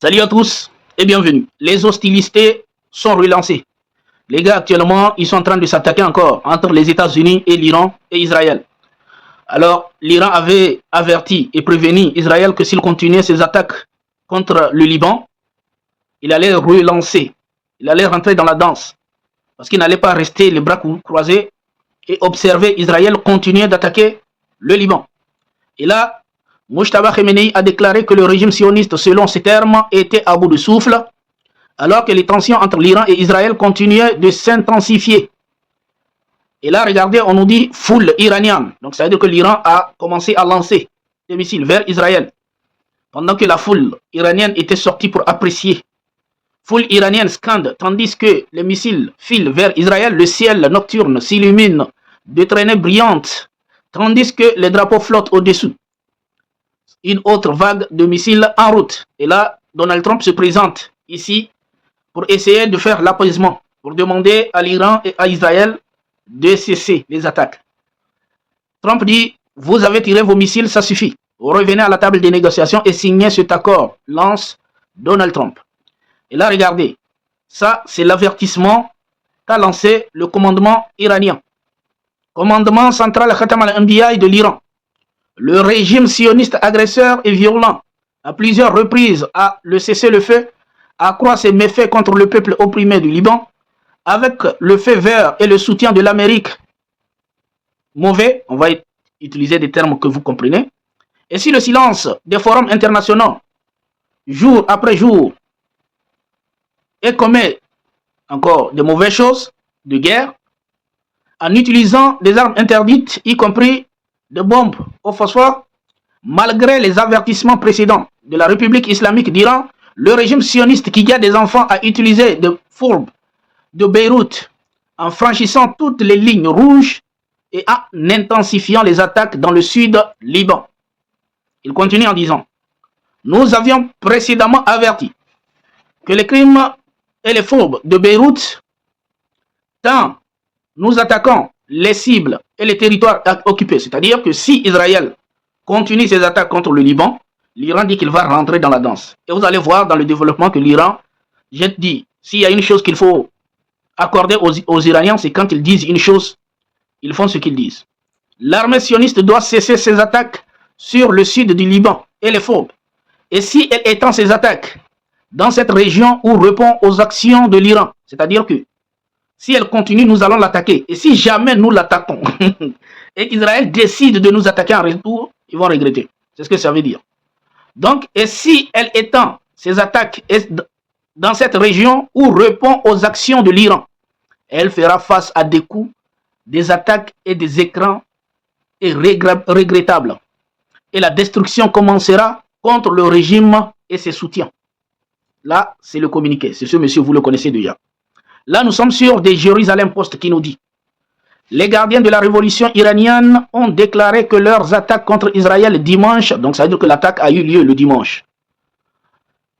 Salut à tous et bienvenue. Les hostilités sont relancées. Les gars, actuellement, ils sont en train de s'attaquer encore entre les États-Unis et l'Iran et Israël. Alors, l'Iran avait averti et prévenu Israël que s'il continuait ses attaques contre le Liban, il allait relancer, il allait rentrer dans la danse. Parce qu'il n'allait pas rester les bras croisés et observer Israël continuer d'attaquer le Liban. Et là, Mujtaba Khamenei a déclaré que le régime sioniste, selon ses termes, était à bout de souffle, alors que les tensions entre l'Iran et Israël continuaient de s'intensifier. Et là, regardez, on nous dit foule iranienne. Donc, ça veut dire que l'Iran a commencé à lancer des missiles vers Israël, pendant que la foule iranienne était sortie pour apprécier. Foule iranienne scande, tandis que les missiles filent vers Israël, le ciel nocturne s'illumine de traînées brillantes, tandis que les drapeaux flottent au-dessous. Une autre vague de missiles en route. Et là, Donald Trump se présente ici pour essayer de faire l'apaisement, pour demander à l'Iran et à Israël de cesser les attaques. Trump dit, vous avez tiré vos missiles, ça suffit. Revenez à la table des négociations et signez cet accord, lance Donald Trump. Et là, regardez, ça c'est l'avertissement qu'a lancé le commandement iranien. Commandement central Khatam al-Anbiya de l'Iran. Le régime sioniste agresseur et violent, à plusieurs reprises, a le cessez-le-feu, accroît ses méfaits contre le peuple opprimé du Liban, avec le feu vert et le soutien de l'Amérique mauvais, on va utiliser des termes que vous comprenez, et si le silence des forums internationaux, jour après jour, et commet encore de mauvaises choses de guerre, en utilisant des armes interdites, y compris des bombes au phosphore, malgré les avertissements précédents de la République islamique d'Iran, le régime sioniste qui garde des enfants a utilisé des fourbes de Beyrouth en franchissant toutes les lignes rouges et en intensifiant les attaques dans le sud Liban. Il continue en disant, nous avions précédemment averti que les crimes et les fourbes de Beyrouth, tant nous attaquons les cibles et les territoires occupés, c'est-à-dire que si Israël continue ses attaques contre le Liban, l'Iran dit qu'il va rentrer dans la danse. Et vous allez voir dans le développement que l'Iran, je te dis, s'il y a une chose qu'il faut accorder aux Iraniens, c'est quand ils disent une chose, ils font ce qu'ils disent. L'armée sioniste doit cesser ses attaques sur le sud du Liban et les fourbes. Et si elle étend ses attaques dans cette région où répond aux actions de l'Iran, c'est-à-dire que si elle continue, nous allons l'attaquer. Et si jamais nous l'attaquons et qu'Israël décide de nous attaquer en retour, ils vont regretter. C'est ce que ça veut dire. Donc, et si elle étend ses attaques dans cette région où répond aux actions de l'Iran, elle fera face à des coups, des attaques et des écrans regrettables. Et la destruction commencera contre le régime et ses soutiens. Là, c'est le communiqué. C'est ce monsieur, vous le connaissez déjà. Là, nous sommes sur des Jérusalem Post qui nous dit les gardiens de la révolution iranienne ont déclaré que leurs attaques contre Israël dimanche, donc ça veut dire que l'attaque a eu lieu le dimanche.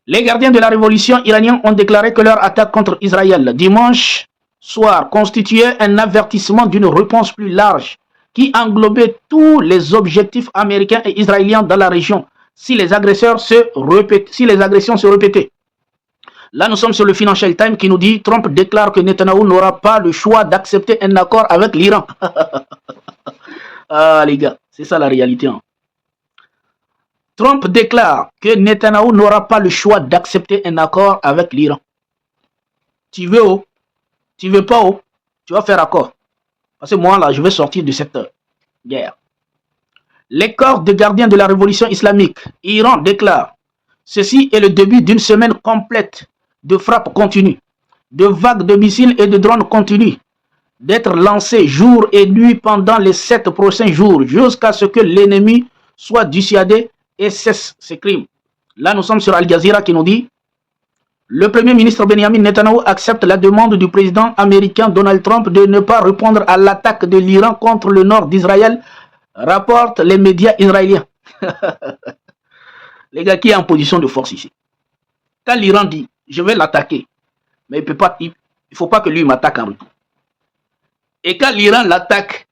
Les gardiens de la révolution iranienne ont déclaré que leur attaque contre Israël dimanche soir constituait un avertissement d'une réponse plus large qui englobait tous les objectifs américains et israéliens dans la région si les agressions se répétaient. Là, nous sommes sur le Financial Times qui nous dit Trump déclare que Netanyahou n'aura pas le choix d'accepter un accord avec l'Iran. Ah, les gars, c'est ça la réalité. Hein. Trump déclare que Netanyahou n'aura pas le choix d'accepter un accord avec l'Iran. Tu veux où? Tu veux pas où? Tu vas faire accord. Parce que moi, là, je vais sortir de cette guerre. Les corps de gardiens de la révolution islamique, Iran déclare ceci est le début d'une semaine complète de frappes continues, de vagues de missiles et de drones continuent d'être lancés jour et nuit pendant les 7 prochains jours jusqu'à ce que l'ennemi soit dissuadé et cesse ses crimes. Là, nous sommes sur Al Jazeera qui nous dit le premier ministre Benjamin Netanyahu accepte la demande du président américain Donald Trump de ne pas répondre à l'attaque de l'Iran contre le nord d'Israël, rapportent les médias israéliens. Les gars, qui est en position de force ici? Quand l'Iran dit je vais l'attaquer, mais il ne faut pas que lui m'attaque en retour. Et quand l'Iran l'attaque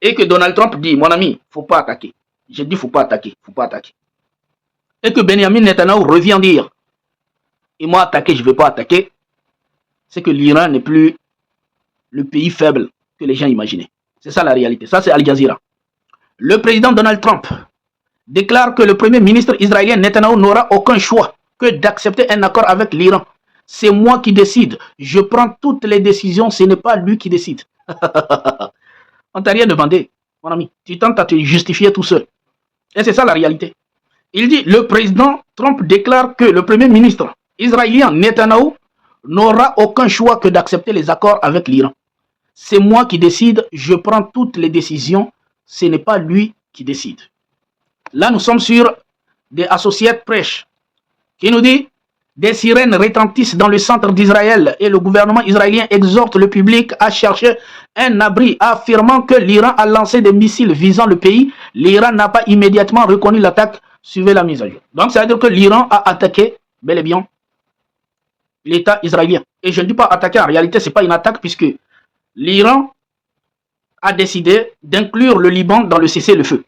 et que Donald Trump dit mon ami, il ne faut pas attaquer. Je dis il ne faut pas attaquer, il ne faut pas attaquer. Et que Benjamin Netanyahu revient dire ils m'ont attaqué, je ne vais pas attaquer, c'est que l'Iran n'est plus le pays faible que les gens imaginaient. C'est ça la réalité. Ça, c'est Al Jazeera. Le président Donald Trump déclare que le premier ministre israélien Netanyahu n'aura aucun choix que d'accepter un accord avec l'Iran. C'est moi qui décide. Je prends toutes les décisions. Ce n'est pas lui qui décide. On t'a rien demandé, mon ami. Tu tentes à te justifier tout seul. Et c'est ça la réalité. Il dit, le président Trump déclare que le premier ministre israélien Netanyahu n'aura aucun choix que d'accepter les accords avec l'Iran. C'est moi qui décide. Je prends toutes les décisions. Ce n'est pas lui qui décide. Là, nous sommes sur des Associated Press qui nous dit des sirènes retentissent dans le centre d'Israël et le gouvernement israélien exhorte le public à chercher un abri, affirmant que l'Iran a lancé des missiles visant le pays. L'Iran n'a pas immédiatement reconnu l'attaque. Suivez la mise à jour. Donc, ça veut dire que l'Iran a attaqué, bel et bien, l'État israélien. Et je ne dis pas attaquer, en réalité, ce n'est pas une attaque puisque l'Iran a décidé d'inclure le Liban dans le cessez-le-feu.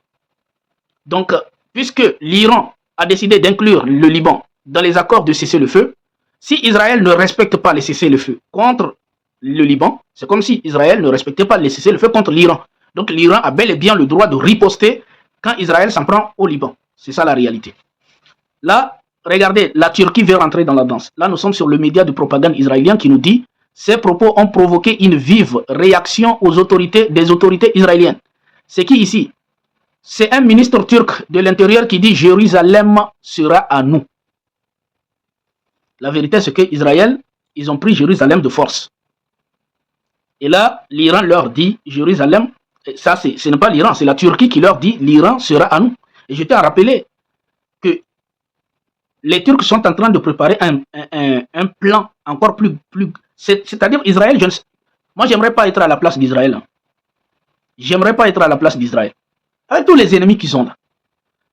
Donc, puisque l'Iran a décidé d'inclure le Liban dans les accords de cessez-le-feu, si Israël ne respecte pas les cessez-le-feu contre le Liban, c'est comme si Israël ne respectait pas les cessez-le-feu contre l'Iran. Donc l'Iran a bel et bien le droit de riposter quand Israël s'en prend au Liban. C'est ça la réalité. Là, regardez, la Turquie veut rentrer dans la danse. Là, nous sommes sur le média de propagande israélien qui nous dit « Ces propos ont provoqué une vive réaction des autorités israéliennes. » C'est qui ici? C'est un ministre turc de l'Intérieur qui dit « Jérusalem sera à nous ». La vérité, c'est qu'Israël, ils ont pris Jérusalem de force. Et là, l'Iran leur dit Jérusalem, ça ce n'est pas l'Iran, c'est la Turquie qui leur dit l'Iran sera à nous. Et je tiens à rappeler que les Turcs sont en train de préparer un plan encore plus c'est-à-dire Israël, moi j'aimerais pas être à la place d'Israël. J'aimerais pas être à la place d'Israël. Avec tous les ennemis qui sont là.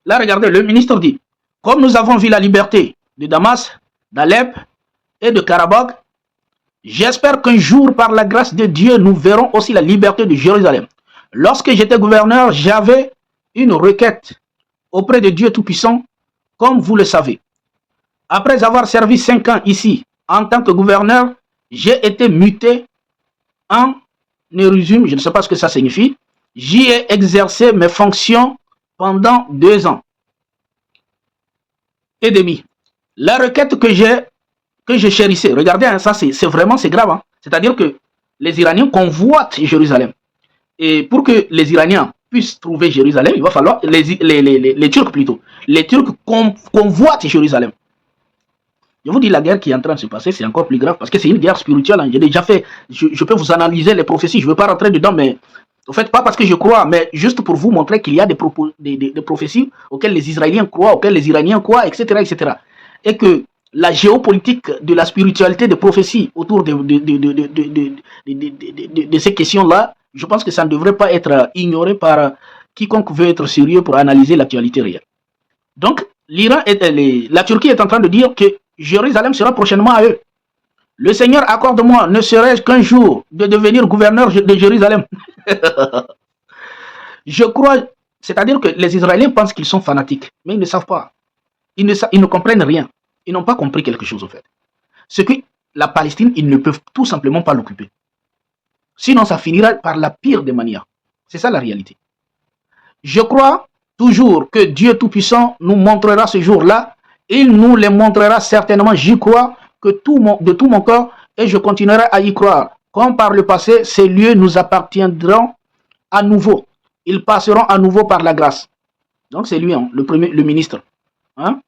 Là, regardez, le ministre dit, comme nous avons vu la liberté de Damas, d'Alep et de Karabakh, j'espère qu'un jour, par la grâce de Dieu, nous verrons aussi la liberté de Jérusalem. Lorsque j'étais gouverneur, j'avais une requête auprès de Dieu Tout-Puissant, comme vous le savez. Après avoir servi 5 ans ici, en tant que gouverneur, j'ai été muté en Jérusalem, je ne sais pas ce que ça signifie. J'y ai exercé mes fonctions pendant 2 ans et demi. La requête que je chérissais, regardez, hein, ça c'est vraiment, c'est grave. Hein. C'est-à-dire que les Iraniens convoitent Jérusalem. Et pour que les Iraniens puissent trouver Jérusalem, il va falloir, les Turcs plutôt, les Turcs convoitent Jérusalem. Je vous dis, la guerre qui est en train de se passer, c'est encore plus grave parce que c'est une guerre spirituelle. Hein. J'ai déjà fait, je peux vous analyser les prophéties, je ne veux pas rentrer dedans, mais en fait, pas parce que je crois, mais juste pour vous montrer qu'il y a des prophéties auxquelles les Israéliens croient, auxquelles les Iraniens croient, etc., etc. Et que la géopolitique de la spiritualité des prophéties autour de ces questions-là, je pense que ça ne devrait pas être ignoré par quiconque veut être sérieux pour analyser l'actualité réelle. Donc, la Turquie est en train de dire que Jérusalem sera prochainement à eux. Le Seigneur accorde-moi, ne serait-ce qu'un jour, de devenir gouverneur de Jérusalem. Je crois, c'est-à-dire que les Israéliens pensent qu'ils sont fanatiques, mais ils ne savent pas. Ils ne comprennent rien. Ils n'ont pas compris quelque chose, au fait. Ce que la Palestine, ils ne peuvent tout simplement pas l'occuper. Sinon, ça finira par la pire des manières. C'est ça la réalité. Je crois toujours que Dieu Tout-Puissant nous montrera ce jour-là. Il nous les montrera certainement. J'y crois que de tout mon corps et je continuerai à y croire. Comme par le passé, ces lieux nous appartiendront à nouveau. Ils passeront à nouveau par la grâce. Donc c'est lui, hein, le ministre. Hein?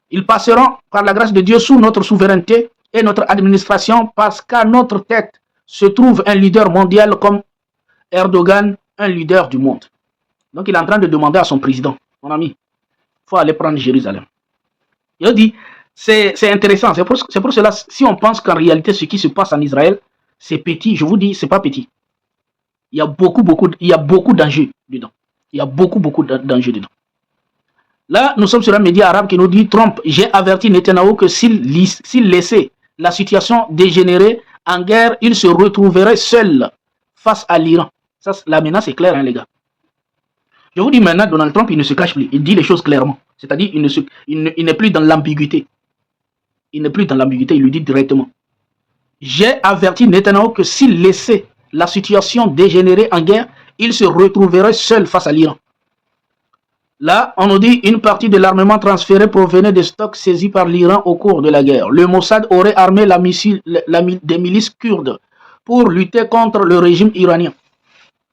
Ils passeront par la grâce de Dieu sous notre souveraineté et notre administration parce qu'à notre tête se trouve un leader mondial comme Erdogan, un leader du monde. Donc il est en train de demander à son président, mon ami, il faut aller prendre Jérusalem. Il dit, c'est intéressant, c'est pour cela, si on pense qu'en réalité ce qui se passe en Israël, c'est petit, je vous dis, c'est pas petit. Il y a beaucoup d'enjeux dedans. Il y a beaucoup d'enjeux dedans. Là, nous sommes sur un média arabe qui nous dit, Trump, j'ai averti Netanyahu que s'il laissait la situation dégénérer en guerre, il se retrouverait seul face à l'Iran. Ça, la menace est claire, hein, les gars. Je vous dis maintenant, Donald Trump, il ne se cache plus. Il dit les choses clairement. C'est-à-dire, il n'est plus dans l'ambiguïté. il n'est plus dans l'ambiguïté, il lui dit directement. J'ai averti Netanyahu que s'il laissait la situation dégénérer en guerre, il se retrouverait seul face à l'Iran. Là, on nous dit une partie de l'armement transféré provenait des stocks saisis par l'Iran au cours de la guerre. Le Mossad aurait armé des milices kurdes pour lutter contre le régime iranien.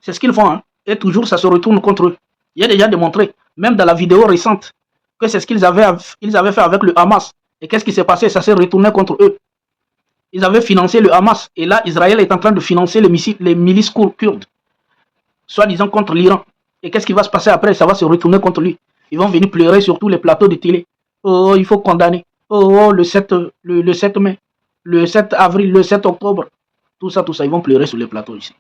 C'est ce qu'ils font, hein. Et toujours ça se retourne contre eux. Il y a déjà démontré, même dans la vidéo récente, que c'est ce qu'ils avaient fait avec le Hamas. Et qu'est-ce qui s'est passé? Ça s'est retourné contre eux. Ils avaient financé le Hamas. Et là, Israël est en train de financer les milices kurdes, soi-disant contre l'Iran. Et qu'est-ce qui va se passer après? Ça va se retourner contre lui. Ils vont venir pleurer sur tous les plateaux de télé. Oh, il faut condamner. Oh, le 7 mai, le 7 avril, le 7 octobre. Tout ça, ils vont pleurer sur les plateaux ici.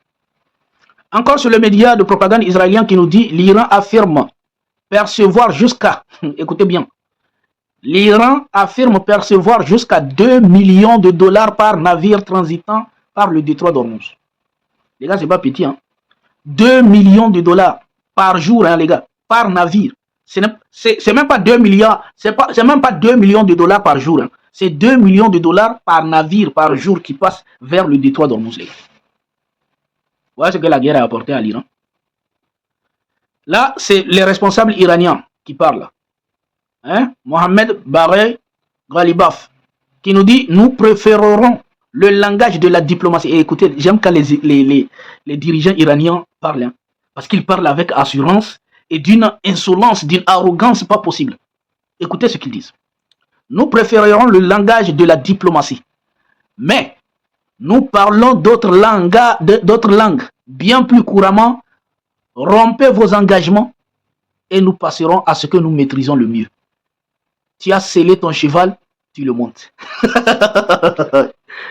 Encore sur le média de propagande israélien qui nous dit l'Iran affirme percevoir jusqu'à, écoutez bien, l'Iran affirme percevoir jusqu'à 2 millions de dollars par navire transitant par le détroit d'Ormuz. Les gars, c'est pas petit, hein. 2 millions de dollars par jour, hein, les gars, par navire. C'est même pas 2 milliards, c'est même pas 2 millions de dollars par jour, hein. C'est 2 millions de dollars par navire par jour qui passe vers le détroit d'Ormuz, les gars. Voilà ce que la guerre a apporté à l'Iran. Là, c'est les responsables iraniens qui parlent. Hein? Mohamed Barre Ghalibaf, qui nous dit, nous préférerons le langage de la diplomatie. Et écoutez, j'aime quand les dirigeants iraniens parlent, hein, parce qu'ils parlent avec assurance et d'une insolence, d'une arrogance pas possible. Écoutez ce qu'ils disent. Nous préférerons le langage de la diplomatie. Mais nous parlons d'autres langues bien plus couramment. Rompez vos engagements et nous passerons à ce que nous maîtrisons le mieux. Tu as scellé ton cheval, tu le montes.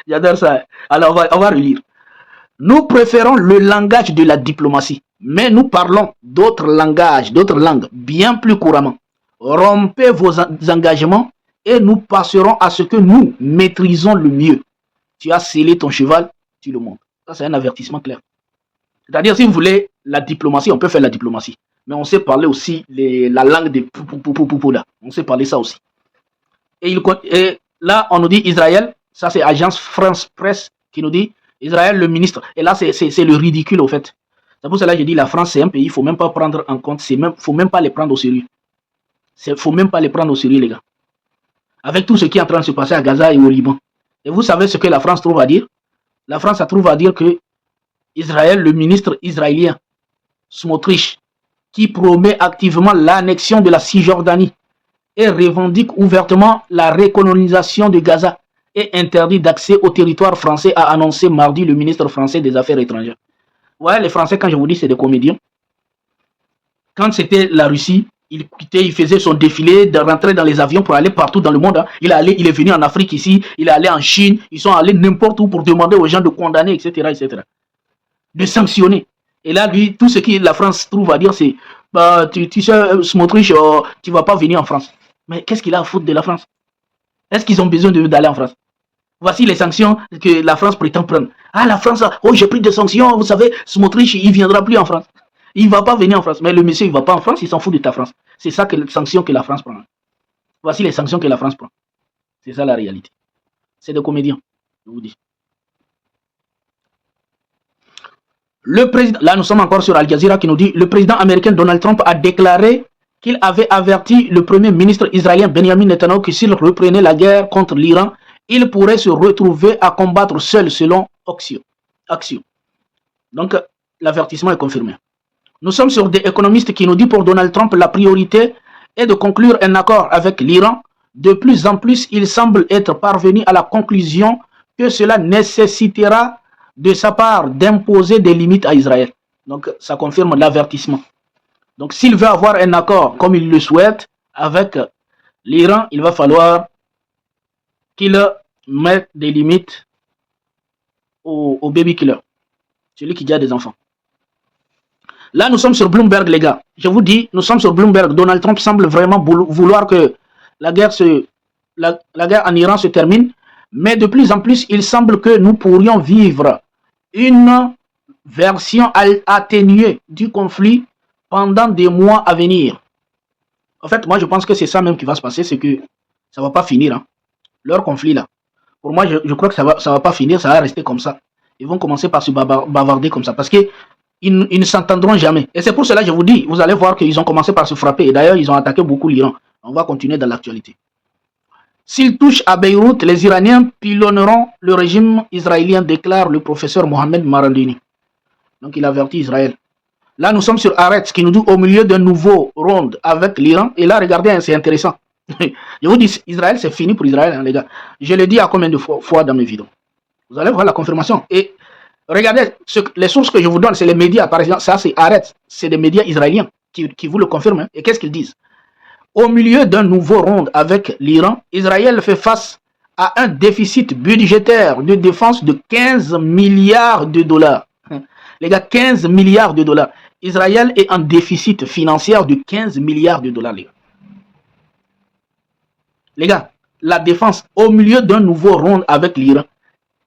J'adore ça. Alors on va relire. Nous préférons le langage de la diplomatie, mais nous parlons d'autres langues bien plus couramment. Rompez vos engagements et nous passerons à ce que nous maîtrisons le mieux. Tu as scellé ton cheval, tu le montes. Ça, c'est un avertissement clair. C'est-à-dire, si vous voulez la diplomatie, on peut faire la diplomatie. Mais on sait parler aussi la langue des poupoula. On sait parler ça aussi. Et là, on nous dit Israël, ça c'est Agence France Presse qui nous dit Israël, le ministre. Et là, c'est le ridicule, au fait. C'est pour cela que je dis la France, c'est un pays, il ne faut même pas prendre en compte, il ne faut même pas les prendre au sérieux. Il ne faut même pas les prendre au sérieux, les gars. Avec tout ce qui est en train de se passer à Gaza et au Liban. Et vous savez ce que la France trouve à dire? La France trouve à dire que Israël, le ministre israélien, Smotrich, qui promet activement l'annexion de la Cisjordanie et revendique ouvertement la recolonisation de Gaza et interdit d'accès au territoire français, a annoncé mardi le ministre français des Affaires étrangères. Ouais, les Français, quand je vous dis, c'est des comédiens. Quand c'était la Russie, il quittait, il faisait son défilé de rentrer dans les avions pour aller partout dans le monde. Hein. Il est venu en Afrique ici, il est allé en Chine, ils sont allés n'importe où pour demander aux gens de condamner, etc., etc. De sanctionner. Et là, lui, tout ce que la France trouve à dire, c'est bah, tu sais, Smotrich, tu ne vas pas venir en France. Mais qu'est-ce qu'il a à foutre de la France? Est-ce qu'ils ont besoin d'aller en France? Voici les sanctions que la France prétend prendre. Ah, la France, oh, j'ai pris des sanctions, vous savez, Smotrich, il ne viendra plus en France. Il ne va pas venir en France. Mais le monsieur, il ne va pas en France, il s'en fout de ta France. C'est ça que les sanctions que la France prend. Voici les sanctions que la France prend. C'est ça la réalité. C'est des comédiens, je vous dis. Le président, là nous sommes encore sur Al Jazeera qui nous dit le président américain Donald Trump a déclaré qu'il avait averti le premier ministre israélien Benjamin Netanyahu que s'il reprenait la guerre contre l'Iran, il pourrait se retrouver à combattre seul selon Axios. Donc l'avertissement est confirmé. Nous sommes sur des économistes qui nous disent pour Donald Trump la priorité est de conclure un accord avec l'Iran. De plus en plus, il semble être parvenu à la conclusion que cela nécessitera de sa part d'imposer des limites à Israël. Donc ça confirme l'avertissement. Donc s'il veut avoir un accord comme il le souhaite avec l'Iran, il va falloir qu'il mette des limites au baby killer, celui qui a des enfants. Là nous sommes sur Bloomberg, les gars. Je vous dis, nous sommes sur Bloomberg. Donald Trump semble vraiment vouloir que la guerre en Iran se termine. Mais de plus en plus, il semble que nous pourrions vivre une version atténuée du conflit pendant des mois à venir. En fait, moi, je pense que c'est ça même qui va se passer, c'est que ça ne va pas finir. Hein. leur conflit là. Pour moi, je crois que ça va pas finir, ça va rester comme ça. Ils vont commencer par se bavarder comme ça parce que ils ne s'entendront jamais. Et c'est pour cela que je vous dis, vous allez voir qu'ils ont commencé par se frapper. Et d'ailleurs, ils ont attaqué beaucoup l'Iran. On va continuer dans l'actualité. S'ils touchent à Beyrouth, les Iraniens pilonneront le régime israélien, déclare le professeur Mohamed Marandini. Donc il avertit Israël. Là, nous sommes sur Haaretz qui nous dit au milieu d'un nouveau round avec l'Iran. Et là, regardez, c'est intéressant. Je vous dis, Israël, c'est fini pour Israël, hein, les gars. Je l'ai dit à combien de fois dans mes vidéos. Vous allez voir la confirmation. Et regardez, les sources que je vous donne, c'est les médias. Par exemple, ça, c'est Haaretz. C'est des médias israéliens qui vous le confirment. Hein. Et qu'est-ce qu'ils disent? Au milieu d'un nouveau round avec l'Iran, Israël fait face à un déficit budgétaire de défense de 15 milliards de dollars. Les gars, 15 milliards de dollars. Israël est en déficit financier de 15 milliards de dollars, les gars. Les gars, la défense, au milieu d'un nouveau round avec l'Iran,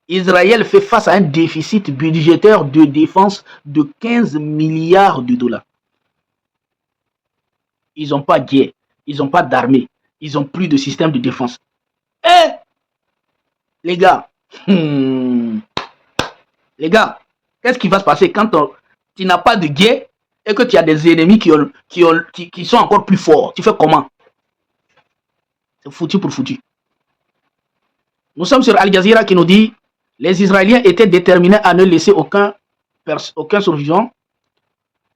Israël fait face à un déficit budgétaire de défense de 15 milliards de dollars. Ils n'ont pas de guerre, ils n'ont pas d'armée, ils n'ont plus de système de défense. Eh, les gars, qu'est-ce qui va se passer quand tu n'as pas de guerre et que tu as des ennemis qui sont encore plus forts? Tu fais comment? C'est foutu pour foutu. Nous sommes sur Al Jazeera qui nous dit les Israéliens étaient déterminés à ne laisser aucun survivant.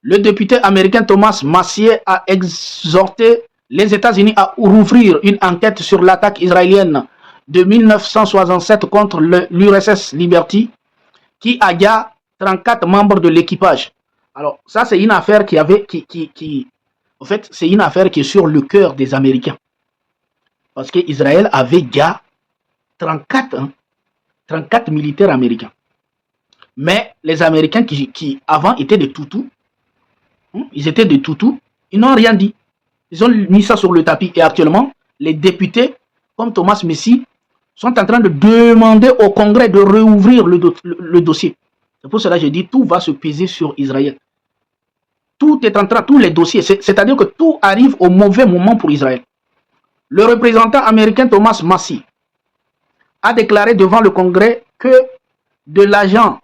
Le député américain Thomas Massier a exhorté les États-Unis à rouvrir une enquête sur l'attaque israélienne de 1967 contre l'USS Liberty qui agua 34 membres de l'équipage. Alors, ça, c'est une affaire en fait, c'est une affaire qui est sur le cœur des Américains. Parce qu'Israël avait déjà 34 militaires américains. Mais les Américains qui avant étaient des toutous, ils étaient des toutous, ils n'ont rien dit. Ils ont mis ça sur le tapis. Et actuellement, les députés, comme Thomas Messi, sont en train de demander au Congrès de rouvrir le dossier. C'est pour cela que je dis tout va se peser sur Israël. Tout est en train, tous les dossiers, c'est-à-dire que tout arrive au mauvais moment pour Israël. Le représentant américain Thomas Massie a déclaré devant le Congrès que de l'agent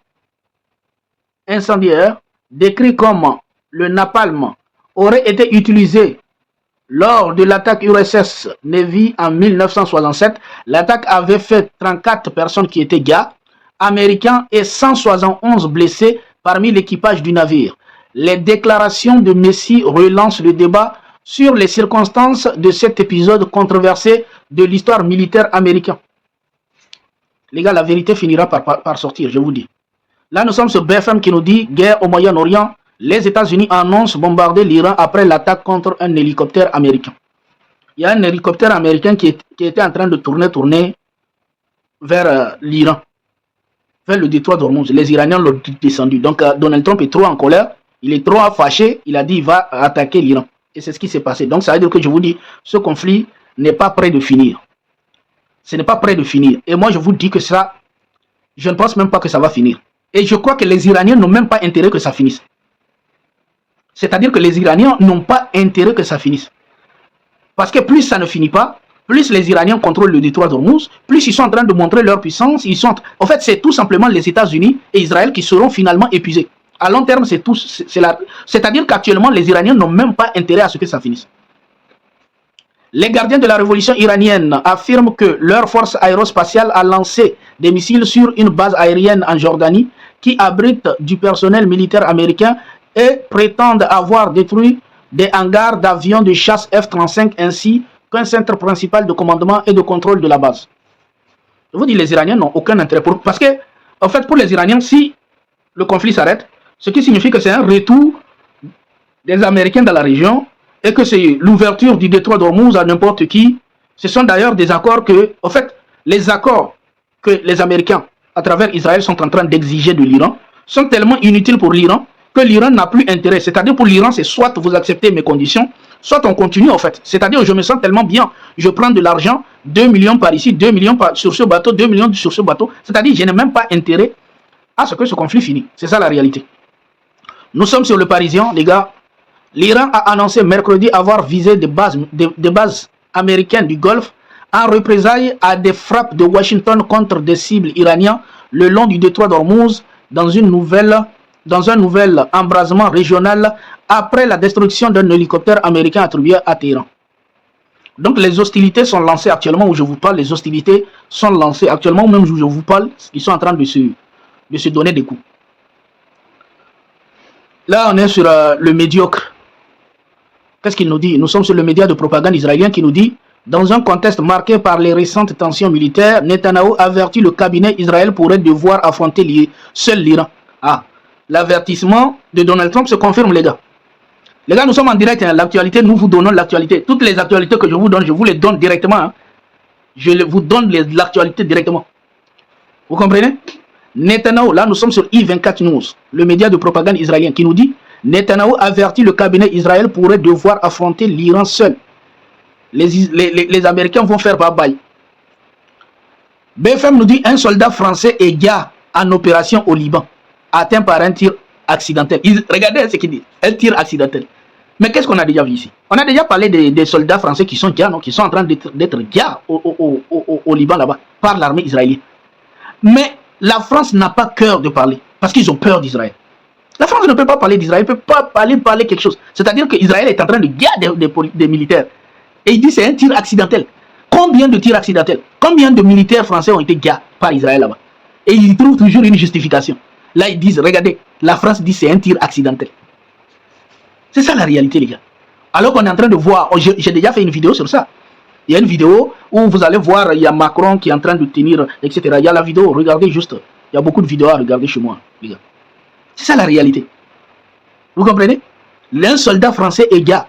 incendiaire décrit comme le napalm aurait été utilisé lors de l'attaque USS Navy en 1967. L'attaque avait fait 34 personnes qui étaient gars américains et 171 blessés parmi l'équipage du navire. Les déclarations de Messi relancent le débat sur les circonstances de cet épisode controversé de l'histoire militaire américaine. Les gars, la vérité finira par sortir, je vous dis. Là, nous sommes sur BFM qui nous dit guerre au Moyen-Orient. Les États-Unis annoncent bombarder l'Iran après l'attaque contre un hélicoptère américain. Il y a un hélicoptère américain qui était en train de tourner vers l'Iran, vers le détroit d'Ormuz. Les Iraniens l'ont descendu. Donc, Donald Trump est trop en colère. Il est trop fâché. Il a dit qu'il va attaquer l'Iran. Et c'est ce qui s'est passé. Donc, ça veut dire que je vous dis, ce conflit n'est pas prêt de finir. Ce n'est pas prêt de finir. Et moi, je vous dis que ça, je ne pense même pas que ça va finir. Et je crois que les Iraniens n'ont même pas intérêt que ça finisse. C'est-à-dire que les Iraniens n'ont pas intérêt que ça finisse. Parce que plus ça ne finit pas, plus les Iraniens contrôlent le détroit d'Ormuz, plus ils sont en train de montrer leur puissance. En fait, c'est tout simplement les États-Unis et Israël qui seront finalement épuisés. À long terme, c'est tout. C'est-à-dire qu'actuellement, les Iraniens n'ont même pas intérêt à ce que ça finisse. Les gardiens de la révolution iranienne affirment que leur force aérospatiale a lancé des missiles sur une base aérienne en Jordanie qui abrite du personnel militaire américain et prétendent avoir détruit des hangars d'avions de chasse F-35 ainsi qu'un centre principal de commandement et de contrôle de la base. Je vous dis, les Iraniens n'ont aucun intérêt parce que, en fait, pour les Iraniens, si le conflit s'arrête, ce qui signifie que c'est un retour des Américains dans la région et que c'est l'ouverture du détroit d'Ormuz à n'importe qui. Ce sont d'ailleurs des accords que, en fait, les accords que les Américains, à travers Israël, sont en train d'exiger de l'Iran, sont tellement inutiles pour l'Iran que l'Iran n'a plus intérêt. C'est-à-dire pour l'Iran, c'est soit vous acceptez mes conditions, soit on continue en fait. C'est-à-dire je me sens tellement bien, je prends de l'argent, 2 millions par ici, 2 millions sur ce bateau, 2 millions sur ce bateau. C'est-à-dire je n'ai même pas intérêt à ce que ce conflit finisse. C'est ça la réalité. Nous sommes sur le Parisien, les gars. L'Iran a annoncé mercredi avoir visé des bases américaines du Golfe en représailles à des frappes de Washington contre des cibles iraniennes le long du détroit d'Ormuz dans un nouvel embrasement régional après la destruction d'un hélicoptère américain attribué à Téhéran. Donc les hostilités sont lancées actuellement où je vous parle, les hostilités sont lancées actuellement même où je vous parle, ils sont en train de se donner des coups. Là on est sur le médiocre. Qu'est-ce qu'il nous dit? Nous sommes sur le média de propagande israélien qui nous dit: dans un contexte marqué par les récentes tensions militaires, Netanyahou avertit le cabinet Israël pourrait devoir affronter seul l'Iran. Ah, l'avertissement de Donald Trump se confirme, les gars. Les gars, nous sommes en direct, hein. L'actualité, nous vous donnons l'actualité. Toutes les actualités que je vous les donne directement. Hein. Je vous donne l'actualité directement. Vous comprenez? Netanyahou, là nous sommes sur I24 News, le média de propagande israélien qui nous dit: Netanyahou avertit le cabinet Israël pourrait devoir affronter l'Iran seul. Les Américains vont faire bye-bye. BFM nous dit: un soldat français est gars en opération au Liban, atteint par un tir accidentel. Regardez ce qu'il dit, un tir accidentel. Mais qu'est-ce qu'on a déjà vu ici? On a déjà parlé des soldats français qui sont gars, non, qui sont en train d'être gars au Liban là-bas, par l'armée israélienne. Mais la France n'a pas cœur de parler, parce qu'ils ont peur d'Israël. La France ne peut pas parler d'Israël, ne peut pas parler quelque chose. C'est-à-dire qu'Israël est en train de garder des militaires. Et il dit c'est un tir accidentel. Combien de tirs accidentels? Combien de militaires français ont été gars par Israël là-bas? Et ils trouvent toujours une justification. Là, ils disent, regardez, la France dit c'est un tir accidentel. C'est ça la réalité, les gars. Alors qu'on est en train de voir, j'ai déjà fait une vidéo sur ça. Il y a une vidéo où vous allez voir, il y a Macron qui est en train de tenir, etc. Il y a la vidéo, regardez juste. Il y a beaucoup de vidéos à regarder chez moi, les gars. C'est ça la réalité. Vous comprenez? L'un soldat français est gars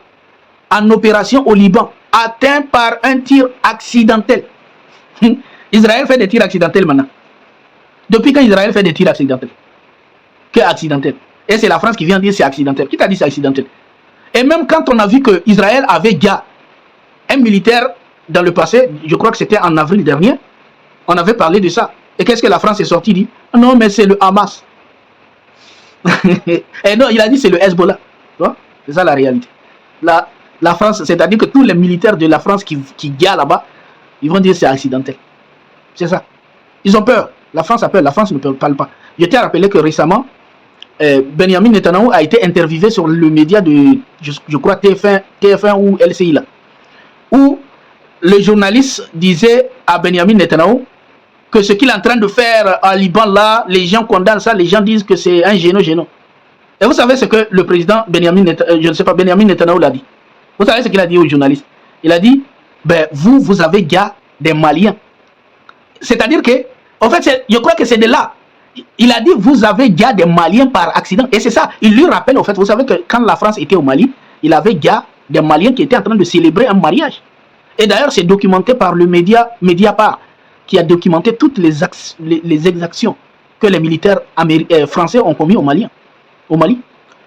en opération au Liban, atteint par un tir accidentel. Israël fait des tirs accidentels maintenant. Depuis quand Israël fait des tirs accidentels? Que accidentel? Et c'est la France qui vient dire c'est accidentel. Qui t'a dit c'est accidentel? Et même quand on a vu que Israël avait gars un militaire dans le passé, je crois que c'était en avril dernier, on avait parlé de ça. Et qu'est-ce que la France est sortie dit? Non, mais c'est le Hamas. Et non, il a dit c'est le Hezbollah. C'est ça la réalité. La France, c'est-à-dire que tous les militaires de la France qui gardent là-bas, ils vont dire c'est accidentel. C'est ça. Ils ont peur. La France a peur. La France ne parle pas. Je t'ai rappelé que récemment, Benjamin Netanyahou a été interviewé sur le média de, je crois, TF1 ou LCI là, où le journaliste disait à Benjamin Netanyahou que ce qu'il est en train de faire en Liban là, les gens condamnent ça, les gens disent que c'est un géno. Et vous savez ce que le président Benjamin Netanyahou l'a dit? Vous savez ce qu'il a dit aux journalistes? Il a dit, ben vous avez gars des Maliens. C'est-à-dire que, en fait, je crois que c'est de là. Il a dit, vous avez gars des Maliens par accident. Et c'est ça, il lui rappelle, en fait, vous savez que quand la France était au Mali, il avait gars des Maliens qui étaient en train de célébrer un mariage. Et d'ailleurs, c'est documenté par le média Mediapart, qui a documenté toutes les exactions que les militaires français ont commis au Mali.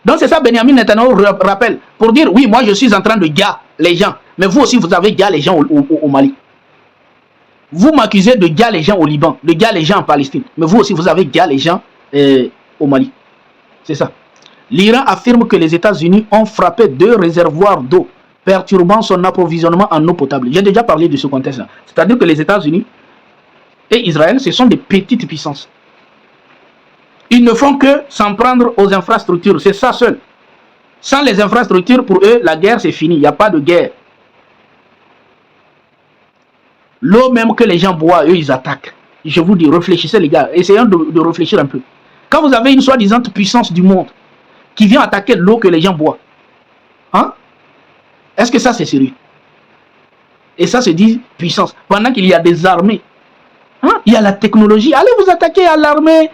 Donc c'est ça Benjamin Netanyahou rappelle, pour dire, oui, moi je suis en train de gars les gens, mais vous aussi vous avez gars les gens au Mali. Vous m'accusez de gars les gens au Liban, de gars les gens en Palestine, mais vous aussi vous avez gars les gens au Mali. C'est ça. L'Iran affirme que les États-Unis ont frappé 2 réservoirs d'eau, perturbant son approvisionnement en eau potable. J'ai déjà parlé de ce contexte-là. C'est-à-dire que les États-Unis et Israël, ce sont des petites puissances. Ils ne font que s'en prendre aux infrastructures, c'est ça seul. Sans les infrastructures, pour eux, la guerre c'est fini, il n'y a pas de guerre. L'eau même que les gens boivent, eux ils attaquent. Je vous dis, réfléchissez les gars, essayons de réfléchir un peu. Quand vous avez une soi-disant puissance du monde qui vient attaquer l'eau que les gens boivent, hein? Est-ce que ça c'est sérieux? Et ça se dit puissance, pendant qu'il y a des armées. Hein? Il y a la technologie, allez vous attaquer à l'armée.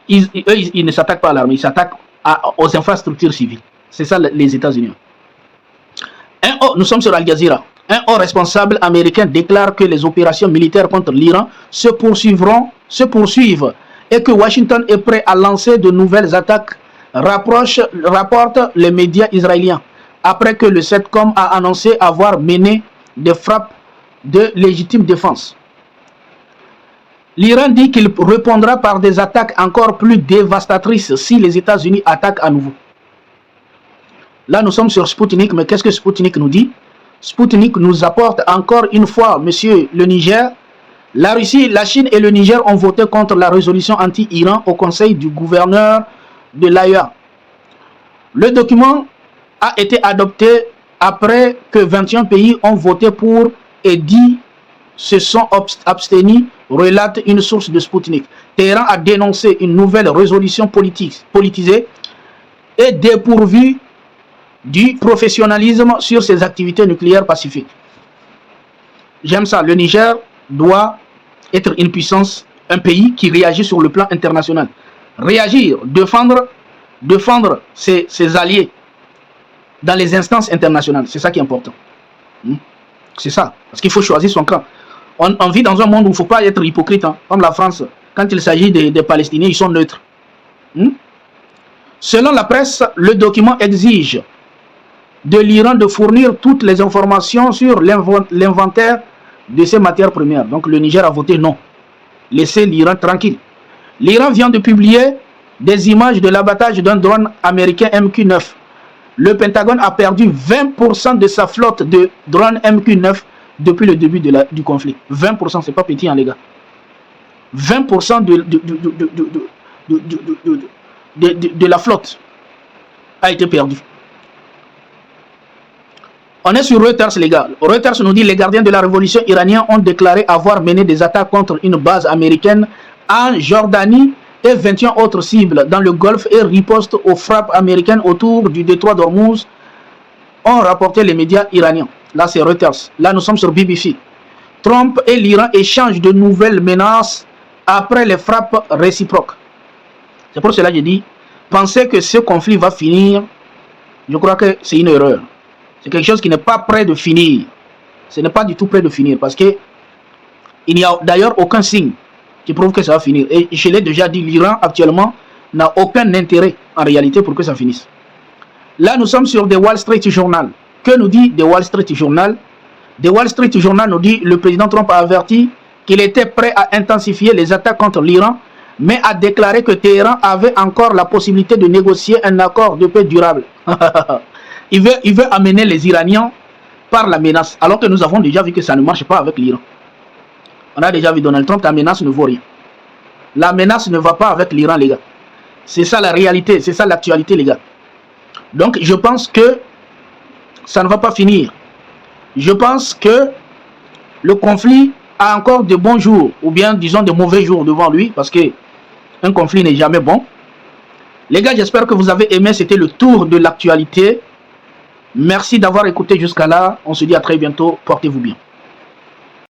Ils ne s'attaquent pas à l'armée, ils s'attaquent aux infrastructures civiles. C'est ça les États-Unis. Nous sommes sur Al Jazeera. Un haut responsable américain déclare que les opérations militaires contre l'Iran se poursuivent et que Washington est prêt à lancer de nouvelles attaques, rapportent les médias israéliens, après que le CENTCOM a annoncé avoir mené des frappes de légitime défense. L'Iran dit qu'il répondra par des attaques encore plus dévastatrices si les États-Unis attaquent à nouveau. Là, nous sommes sur Sputnik, mais qu'est-ce que Sputnik nous dit? Sputnik nous apporte encore une fois, monsieur le Niger. La Russie, la Chine et le Niger ont voté contre la résolution anti-Iran au conseil du gouverneur de l'AEA. Le document a été adopté après que 21 pays ont voté pour et 10 se sont abstenus, relate une source de Sputnik. Téhéran a dénoncé une nouvelle résolution politisée et dépourvue du professionnalisme sur ses activités nucléaires pacifiques. J'aime ça. Le Niger doit être une puissance, un pays qui réagit sur le plan international. Réagir, défendre ses alliés dans les instances internationales. C'est ça qui est important. C'est ça. Parce qu'il faut choisir son camp. On vit dans un monde où il ne faut pas être hypocrite. Hein. Comme la France, quand il s'agit des Palestiniens, ils sont neutres. Selon la presse, le document exige de l'Iran de fournir toutes les informations sur l'inventaire de ces matières premières. Donc le Niger a voté non. Laissez l'Iran tranquille. L'Iran vient de publier des images de l'abattage d'un drone américain MQ-9. Le Pentagone a perdu 20% de sa flotte de drones MQ-9 depuis le début du conflit. 20%, c'est pas petit, hein, les gars. 20% de la flotte a été perdue. On est sur Reuters, les gars. Reuters nous dit que les gardiens de la révolution iranienne ont déclaré avoir mené des attaques contre une base américaine en Jordanie et 21 autres cibles dans le Golfe et riposte aux frappes américaines autour du détroit d'Ormuz, ont rapporté les médias iraniens. Là, c'est Reuters. Là, nous sommes sur BBC. Trump et l'Iran échangent de nouvelles menaces après les frappes réciproques. C'est pour cela que je dis, penser que ce conflit va finir, je crois que c'est une erreur. C'est quelque chose qui n'est pas prêt de finir. Ce n'est pas du tout prêt de finir parce que il n'y a d'ailleurs aucun signe qui prouve que ça va finir. Et je l'ai déjà dit, l'Iran actuellement n'a aucun intérêt en réalité pour que ça finisse. Là, nous sommes sur The Wall Street Journal. Que nous dit The Wall Street Journal? The Wall Street Journal nous dit que le président Trump a averti qu'il était prêt à intensifier les attaques contre l'Iran, mais a déclaré que Téhéran avait encore la possibilité de négocier un accord de paix durable. Il veut amener les Iraniens par la menace, alors que nous avons déjà vu que ça ne marche pas avec l'Iran. On a déjà vu Donald Trump, la menace ne vaut rien. La menace ne va pas avec l'Iran, les gars. C'est ça la réalité, c'est ça l'actualité, les gars. Donc, je pense que ça ne va pas finir. Je pense que le conflit a encore de bons jours, ou bien, disons, de mauvais jours devant lui, parce qu'un conflit n'est jamais bon. Les gars, j'espère que vous avez aimé. C'était le tour de l'actualité. Merci d'avoir écouté jusqu'à là. On se dit à très bientôt. Portez-vous bien.